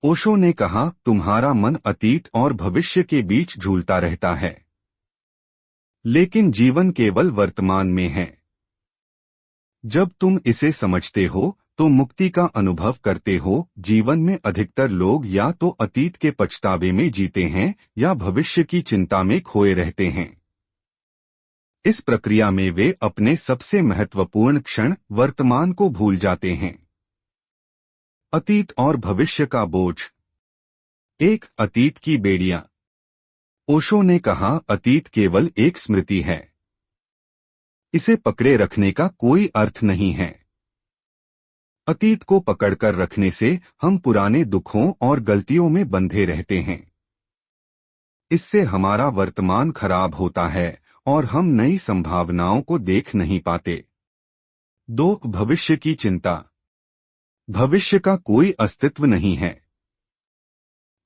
ओशो ने कहा, तुम्हारा मन अतीत और भविष्य के बीच झूलता रहता है, लेकिन जीवन केवल वर्तमान में है। जब तुम इसे समझते हो तो मुक्ति का अनुभव करते हो। जीवन में अधिकतर लोग या तो अतीत के पछतावे में जीते हैं या भविष्य की चिंता में खोए रहते हैं। इस प्रक्रिया में वे अपने सबसे महत्वपूर्ण क्षण वर्तमान को भूल जाते हैं। अतीत और भविष्य का बोझ। एक अतीत की बेड़ियां। ओशो ने कहा, अतीत केवल एक स्मृति है, इसे पकड़े रखने का कोई अर्थ नहीं है। अतीत को पकड़कर रखने से हम पुराने दुखों और गलतियों में बंधे रहते हैं। इससे हमारा वर्तमान खराब होता है और हम नई संभावनाओं को देख नहीं पाते। दो, भविष्य की चिंता। भविष्य का कोई अस्तित्व नहीं है,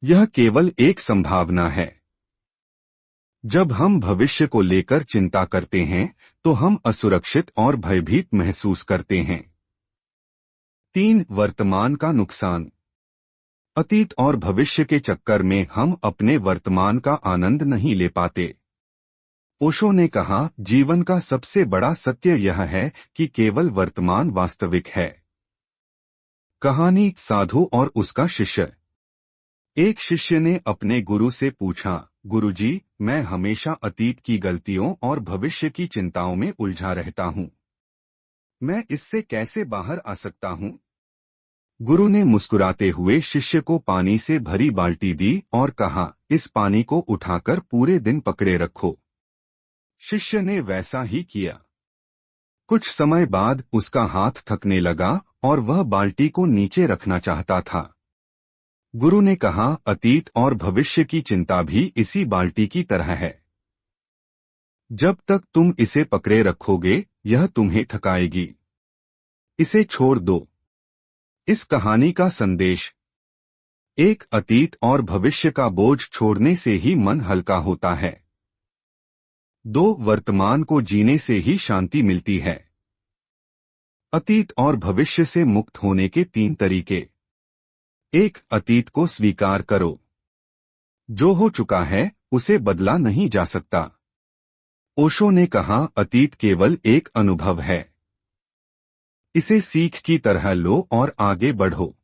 यह केवल एक संभावना है। जब हम भविष्य को लेकर चिंता करते हैं तो हम असुरक्षित और भयभीत महसूस करते हैं। तीन, वर्तमान का नुकसान। अतीत और भविष्य के चक्कर में हम अपने वर्तमान का आनंद नहीं ले पाते। ओशो ने कहा, जीवन का सबसे बड़ा सत्य यह है कि केवल वर्तमान वास्तविक है। कहानी, साधु और उसका शिष्य। एक शिष्य ने अपने गुरु से पूछा, गुरुजी, मैं हमेशा अतीत की गलतियों और भविष्य की चिंताओं में उलझा रहता हूँ। मैं इससे कैसे बाहर आ सकता हूँ? गुरु ने मुस्कुराते हुए शिष्य को पानी से भरी बाल्टी दी और कहा, इस पानी को उठाकर पूरे दिन पकड़े रखो। शिष्य ने वैसा ही किया। कुछ समय बाद उसका हाथ थकने लगा और वह बाल्टी को नीचे रखना चाहता था। गुरु ने कहा, अतीत और भविष्य की चिंता भी इसी बाल्टी की तरह है। जब तक तुम इसे पकड़े रखोगे, यह तुम्हें थकाएगी। इसे छोड़ दो। इस कहानी का संदेश। एक, अतीत और भविष्य का बोझ छोड़ने से ही मन हल्का होता है। दो, वर्तमान को जीने से ही शांति मिलती है। अतीत और भविष्य से मुक्त होने के तीन तरीके। एक, अतीत को स्वीकार करो। जो हो चुका है उसे बदला नहीं जा सकता। ओशो ने कहा, अतीत केवल एक अनुभव है, इसे सीख की तरह लो और आगे बढ़ो।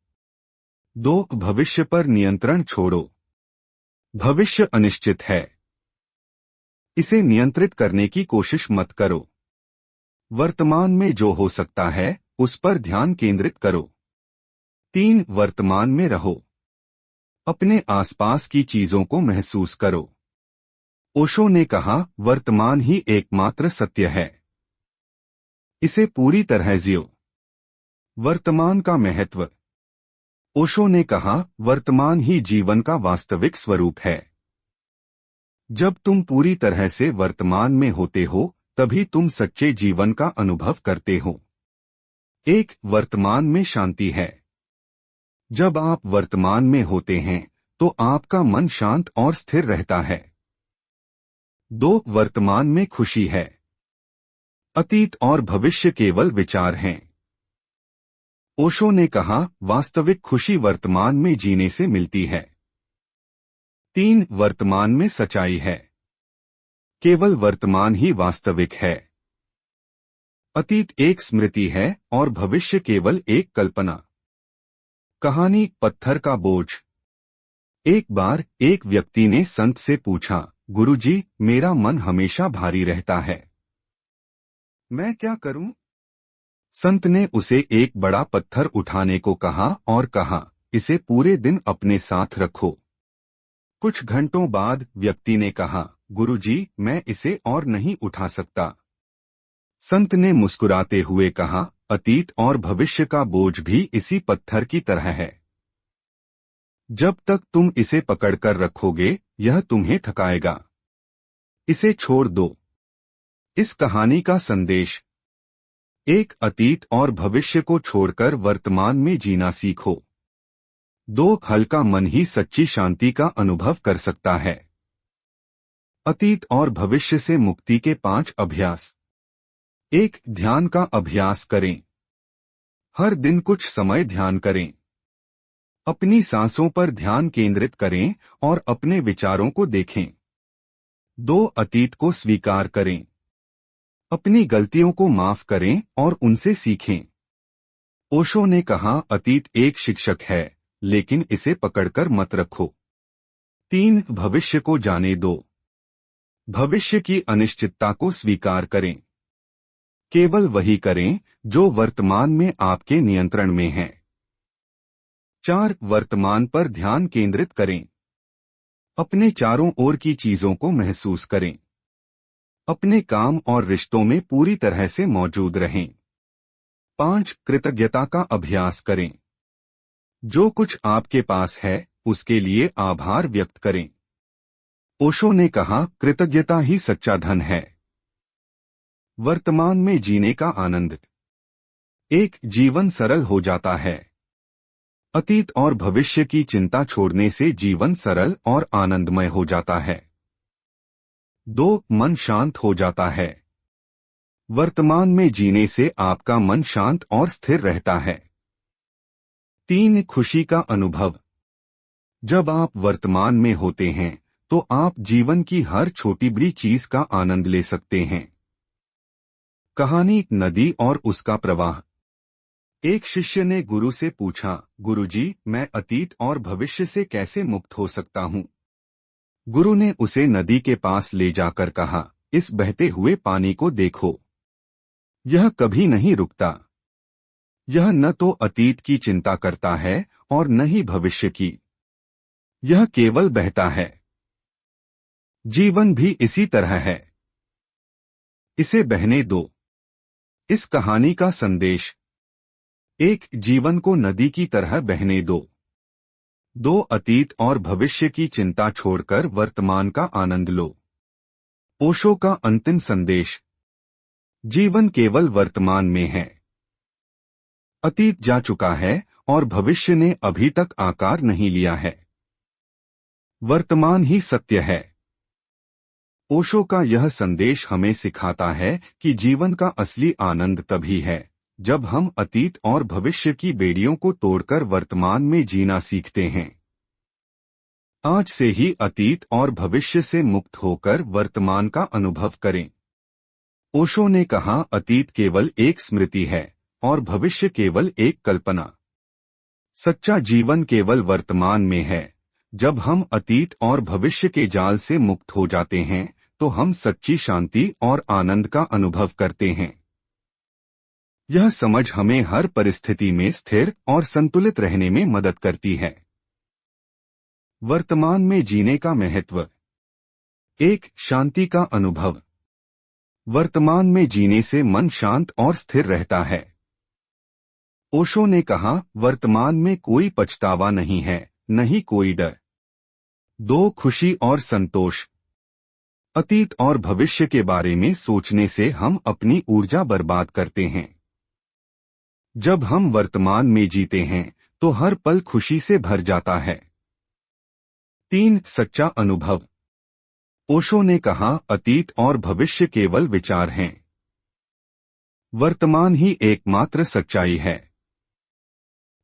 दो, भविष्य पर नियंत्रण छोड़ो। भविष्य अनिश्चित है, इसे नियंत्रित करने की कोशिश मत करो। वर्तमान में जो हो सकता है उस पर ध्यान केंद्रित करो। तीन, वर्तमान में रहो। अपने आसपास की चीजों को महसूस करो। ओशो ने कहा, वर्तमान ही एकमात्र सत्य है, इसे पूरी तरह जियो। वर्तमान का महत्व। ओशो ने कहा, वर्तमान ही जीवन का वास्तविक स्वरूप है। जब तुम पूरी तरह से वर्तमान में होते हो तभी तुम सच्चे जीवन का अनुभव करते हो। एक, वर्तमान में शांति है। जब आप वर्तमान में होते हैं तो आपका मन शांत और स्थिर रहता है। दो, वर्तमान में खुशी है। अतीत और भविष्य केवल विचार हैं। ओशो ने कहा, वास्तविक खुशी वर्तमान में जीने से मिलती है। तीन, वर्तमान में सच्चाई है। केवल वर्तमान ही वास्तविक है। अतीत एक स्मृति है और भविष्य केवल एक कल्पना। कहानी, पत्थर का बोझ। एक बार एक व्यक्ति ने संत से पूछा, गुरुजी, मेरा मन हमेशा भारी रहता है, मैं क्या करूं? संत ने उसे एक बड़ा पत्थर उठाने को कहा और कहा, इसे पूरे दिन अपने साथ रखो। कुछ घंटों बाद व्यक्ति ने कहा, गुरुजी, मैं इसे और नहीं उठा सकता। संत ने मुस्कुराते हुए कहा, अतीत और भविष्य का बोझ भी इसी पत्थर की तरह है। जब तक तुम इसे पकड़कर रखोगे, यह तुम्हें थकाएगा। इसे छोड़ दो। इस कहानी का संदेश। एक, अतीत और भविष्य को छोड़कर वर्तमान में जीना सीखो। दो, हल्का मन ही सच्ची शांति का अनुभव कर सकता है। अतीत और भविष्य से मुक्ति के 5 अभ्यास। एक, ध्यान का अभ्यास करें। हर दिन कुछ समय ध्यान करें। अपनी सांसों पर ध्यान केंद्रित करें और अपने विचारों को देखें। 2. अतीत को स्वीकार करें। अपनी गलतियों को माफ करें और उनसे सीखें। ओशो ने कहा, अतीत एक शिक्षक है, लेकिन इसे पकड़कर मत रखो। 3. भविष्य को जाने दो। भविष्य की अनिश्चितता को स्वीकार करें। केवल वही करें जो वर्तमान में आपके नियंत्रण में है। 4. वर्तमान पर ध्यान केंद्रित करें। अपने चारों ओर की चीजों को महसूस करें। अपने काम और रिश्तों में पूरी तरह से मौजूद रहें। 5. कृतज्ञता का अभ्यास करें। जो कुछ आपके पास है उसके लिए आभार व्यक्त करें। ओशो ने कहा, कृतज्ञता ही सच्चा धन है। वर्तमान में जीने का आनंद। एक जीवन सरल हो जाता है। अतीत और भविष्य की चिंता छोड़ने से जीवन सरल और आनंदमय हो जाता है। 2. मन शांत हो जाता है। वर्तमान में जीने से आपका मन शांत और स्थिर रहता है। 3. खुशी का अनुभव। जब आप वर्तमान में होते हैं तो आप जीवन की हर छोटी बड़ी चीज का आनंद ले सकते हैं। कहानी, नदी और उसका प्रवाह। एक शिष्य ने गुरु से पूछा, गुरुजी, मैं अतीत और भविष्य से कैसे मुक्त हो सकता हूँ? गुरु ने उसे नदी के पास ले जाकर कहा, इस बहते हुए पानी को देखो। यह कभी नहीं रुकता। यह न तो अतीत की चिंता करता है और न ही भविष्य की। यह केवल बहता है। जीवन भी इसी तरह है। इसे बहने दो। इस कहानी का संदेश। 1. जीवन को नदी की तरह बहने दो। 2. अतीत और भविष्य की चिंता छोड़कर वर्तमान का आनंद लो। ओशो का अंतिम संदेश। जीवन केवल वर्तमान में है। अतीत जा चुका है और भविष्य ने अभी तक आकार नहीं लिया है। वर्तमान ही सत्य है। ओशो का यह संदेश हमें सिखाता है कि जीवन का असली आनंद तभी है जब हम अतीत और भविष्य की बेड़ियों को तोड़कर वर्तमान में जीना सीखते हैं। आज से ही अतीत और भविष्य से मुक्त होकर वर्तमान का अनुभव करें। ओशो ने कहा, अतीत केवल एक स्मृति है और भविष्य केवल एक कल्पना। सच्चा जीवन केवल वर्तमान में है। जब हम अतीत और भविष्य के जाल से मुक्त हो जाते हैं तो हम सच्ची शांति और आनंद का अनुभव करते हैं। यह समझ हमें हर परिस्थिति में स्थिर और संतुलित रहने में मदद करती है। वर्तमान में जीने का महत्व। 1. शांति का अनुभव। वर्तमान में जीने से मन शांत और स्थिर रहता है। ओशो ने कहा, वर्तमान में कोई पछतावा नहीं है, न ही कोई डर। 2. खुशी और संतोष। अतीत और भविष्य के बारे में सोचने से हम अपनी ऊर्जा बर्बाद करते हैं। जब हम वर्तमान में जीते हैं तो हर पल खुशी से भर जाता है। 3. सच्चा अनुभव। ओशो ने कहा, अतीत और भविष्य केवल विचार हैं। वर्तमान ही एकमात्र सच्चाई है।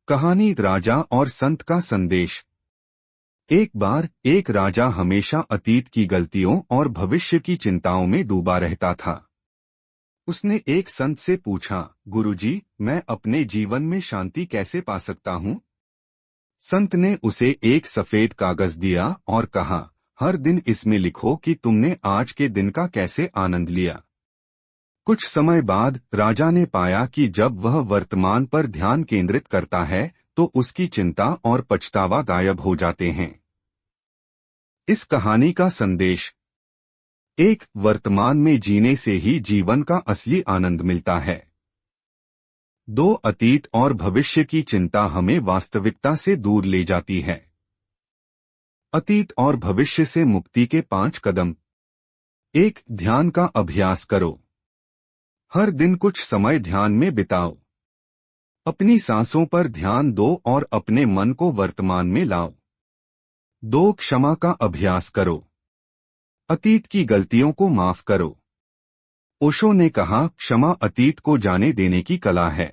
कहानी, राजा और संत का संदेश। एक बार एक राजा हमेशा अतीत की गलतियों और भविष्य की चिंताओं में डूबा रहता था। उसने एक संत से पूछा, गुरुजी, मैं अपने जीवन में शांति कैसे पा सकता हूँ? संत ने उसे एक सफेद कागज दिया और कहा, हर दिन इसमें लिखो कि तुमने आज के दिन का कैसे आनंद लिया। कुछ समय बाद राजा ने पाया कि जब वह वर्तमान पर ध्यान केंद्रित करता है तो उसकी चिंता और पछतावा गायब हो जाते हैं। इस कहानी का संदेश। 1. वर्तमान में जीने से ही जीवन का असली आनंद मिलता है। 2. अतीत और भविष्य की चिंता हमें वास्तविकता से दूर ले जाती है। अतीत और भविष्य से मुक्ति के 5 कदम। 1. ध्यान का अभ्यास करो। हर दिन कुछ समय ध्यान में बिताओ। अपनी सांसों पर ध्यान दो और अपने मन को वर्तमान में लाओ। 2. क्षमा का अभ्यास करो। अतीत की गलतियों को माफ करो। ओशो ने कहा, क्षमा अतीत को जाने देने की कला है।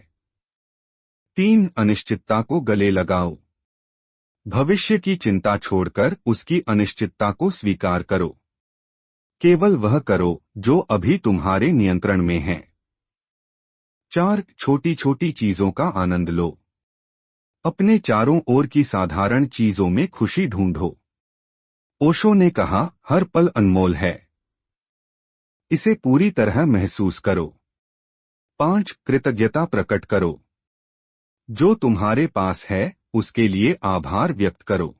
3. अनिश्चितता को गले लगाओ। भविष्य की चिंता छोड़कर उसकी अनिश्चितता को स्वीकार करो। केवल वह करो जो अभी तुम्हारे नियंत्रण में है। 4. छोटी छोटी चीजों का आनंद लो। अपने चारों ओर की साधारण चीजों में खुशी ढूंढो। ओशो ने कहा, हर पल अनमोल है, इसे पूरी तरह महसूस करो। 5. कृतज्ञता प्रकट करो। जो तुम्हारे पास है उसके लिए आभार व्यक्त करो।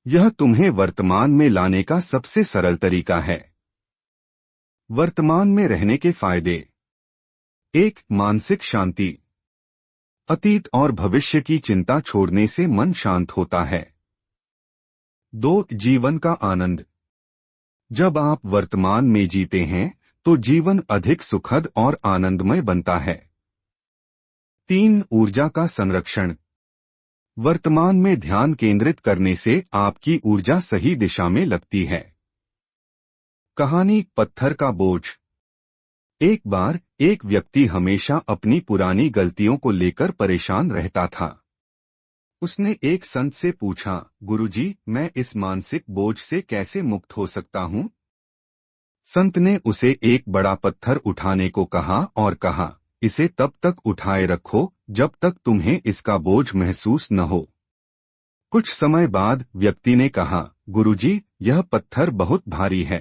यह तुम्हें वर्तमान में लाने का सबसे सरल तरीका है। वर्तमान में रहने के फायदे। 1. मानसिक शांति। अतीत और भविष्य की चिंता छोड़ने से मन शांत होता है। 2. जीवन का आनंद। जब आप वर्तमान में जीते हैं तो जीवन अधिक सुखद और आनंदमय बनता है। 3. ऊर्जा का संरक्षण। वर्तमान में ध्यान केंद्रित करने से आपकी ऊर्जा सही दिशा में लगती है। कहानी पत्थर का बोझ। एक बार एक व्यक्ति हमेशा अपनी पुरानी गलतियों को लेकर परेशान रहता था। उसने एक संत से पूछा, गुरुजी, मैं इस मानसिक बोझ से कैसे मुक्त हो सकता हूँ? संत ने उसे एक बड़ा पत्थर उठाने को कहा और कहा, इसे तब तक उठाए रखो जब तक तुम्हें इसका बोझ महसूस न हो। कुछ समय बाद व्यक्ति ने कहा, गुरुजी, यह पत्थर बहुत भारी है।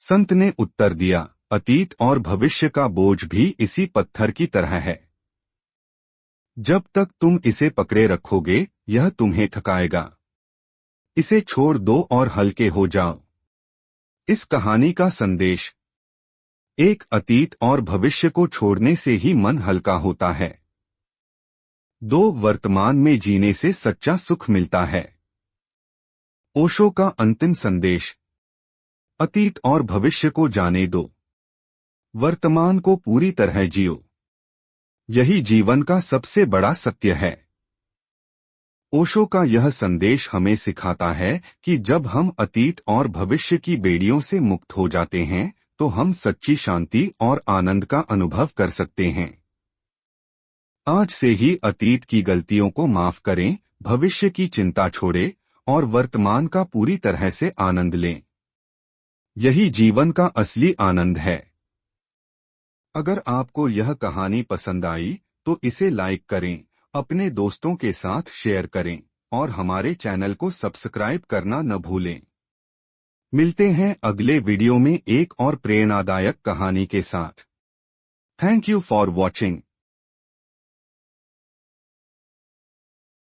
संत ने उत्तर दिया, अतीत और भविष्य का बोझ भी इसी पत्थर की तरह है। जब तक तुम इसे पकड़े रखोगे यह तुम्हें थकाएगा। इसे छोड़ दो और हल्के हो जाओ। इस कहानी का संदेश। 1. अतीत और भविष्य को छोड़ने से ही मन हल्का होता है। 2. वर्तमान में जीने से सच्चा सुख मिलता है। ओशो का अंतिम संदेश। अतीत और भविष्य को जाने दो, वर्तमान को पूरी तरह जियो। यही जीवन का सबसे बड़ा सत्य है। ओशो का यह संदेश हमें सिखाता है कि जब हम अतीत और भविष्य की बेड़ियों से मुक्त हो जाते हैं तो हम सच्ची शांति और आनंद का अनुभव कर सकते हैं। आज से ही अतीत की गलतियों को माफ करें, भविष्य की चिंता छोड़ें और वर्तमान का पूरी तरह से आनंद लें। यही जीवन का असली आनंद है। अगर आपको यह कहानी पसंद आई तो इसे लाइक करें, अपने दोस्तों के साथ शेयर करें और हमारे चैनल को सब्सक्राइब करना न भूलें। मिलते हैं अगले वीडियो में एक और प्रेरणादायक कहानी के साथ। Thank you for watching.